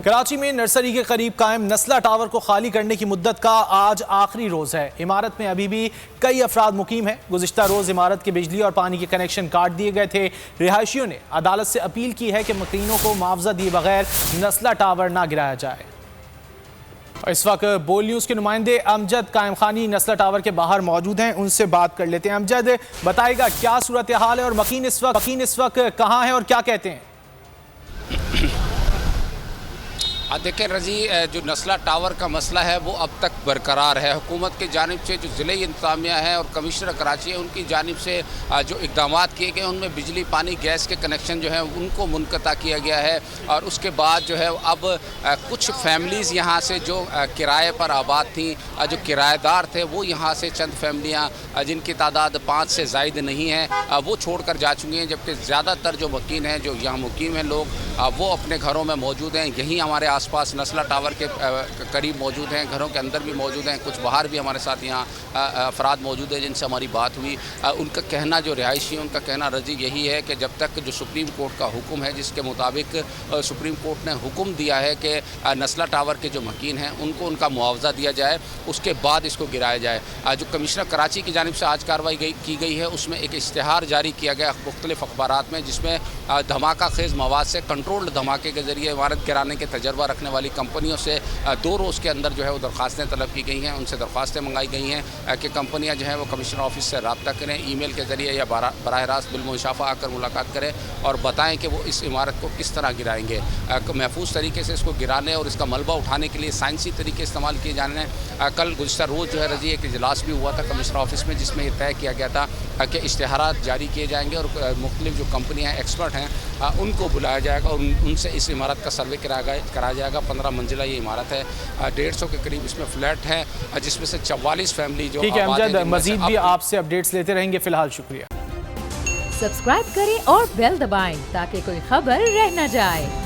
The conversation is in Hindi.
कराची में नर्सरी के करीब कायम नस्ला टावर को खाली करने की मुद्दत का आज आखिरी रोज है। इमारत में अभी भी कई अफराद मुकीम हैं। गुज़िश्ता रोज इमारत के बिजली और पानी के कनेक्शन काट दिए गए थे। रिहायशियों ने अदालत से अपील की है कि मकीनों को मुआवजा दिए बगैर नस्ला टावर ना गिराया जाए। इस वक्त बोल न्यूज़ के नुमाइंदे अमजद कायम खानी नस्ला टावर के बाहर मौजूद हैं, उनसे बात कर लेते हैं। अमजद, बताएगा क्या सूरत हाल है और मकीन इस वक्त कहाँ है और क्या कहते हैं? देखिए रजी, जो नस्ला टावर का मसला है वो अब तक बरकरार है। हुकूमत की जानिब से जो ज़िले इंतज़ामिया है और कमिश्नर कराची है उनकी जानिब से जो इक़दाम किए गए उनमें बिजली पानी गैस के कनेक्शन जो है उनको मुनक़ता किया गया है। और उसके बाद जो है अब कुछ फैमिलीज़ यहाँ से जो किराए पर आबाद थी, जो किराएदार थे, वो यहाँ से चंद फैमिलियाँ जिनकी तादाद 5 से ज़ायद नहीं है वो छोड़ कर जा चुकी हैं, जबकि ज़्यादातर जो मकीन हैं, जो यहाँ मुकीम हैं लोग, वो अपने घरों में मौजूद हैं। यहीं हमारे आसपास नस्ला टावर के करीब मौजूद हैं, घरों के अंदर भी मौजूद हैं। कुछ बाहर भी हमारे साथ यहाँ अफराद मौजूद हैं जिनसे हमारी बात हुई। उनका कहना, जो रिहायशी है उनका कहना रजी यही है कि जब तक जो सुप्रीम कोर्ट का हुक्म है, जिसके मुताबिक सुप्रीम कोर्ट ने हुक्म दिया है कि नस्ला टावर के जो मकीन हैं उनको उनका मुआवजा दिया जाए, उसके बाद इसको गिराया जाए। जो कमिश्नर कराची की जानिब से आज कार्रवाई की गई है उसमें एक इश्तिहार जारी किया गया मुख्तलिफ अखबारात में, जिसमें धमाका खेज़ मवाद से कंट्रोल्ड धमाके के ज़रिए इमारत गिराने के तजर्बा रखने वाली कंपनियों से 2 रोज़ के अंदर जो है वो दरख्वास्तें तलब की गई हैं। उनसे दरख्वास्तें मंगाई गई हैं कि कंपनियां जो हैं वो कमिश्नर ऑफिस से रब्ता करें, ईमेल के ज़रिए या बराह रास्त बिलमुशाफा आकर मुलाकात करें और बताएं कि वो इस इमारत को किस तरह गिराएंगे। महफूज तरीके से इसको गिराने और इसका मलबा उठाने के लिए साइंसी तरीके इस्तेमाल किए जाने। कल गुज़श्ता रोज़ जो है रजी एक इजलास भी हुआ था कमिश्नर ऑफिस में, जिसमें यह तय किया गया था कि इश्तिहारात जारी किए जाएंगे और मुख्तलिफ जो कंपनियाँ एक्सपर्ट हैं उनको बुलाया जाएगा और उनसे इस इमारत का सर्वे कराया जाएगा। 15 मंजिला ये इमारत है, 150 के करीब इसमें फ्लैट हैं, जिसमें से 44 फैमिली जो ठीक है। अमजद, मजीद भी आपसे अपडेट्स लेते रहेंगे। फिलहाल शुक्रिया। सब्सक्राइब करें और बेल दबाएं ताकि कोई खबर रह न जाए।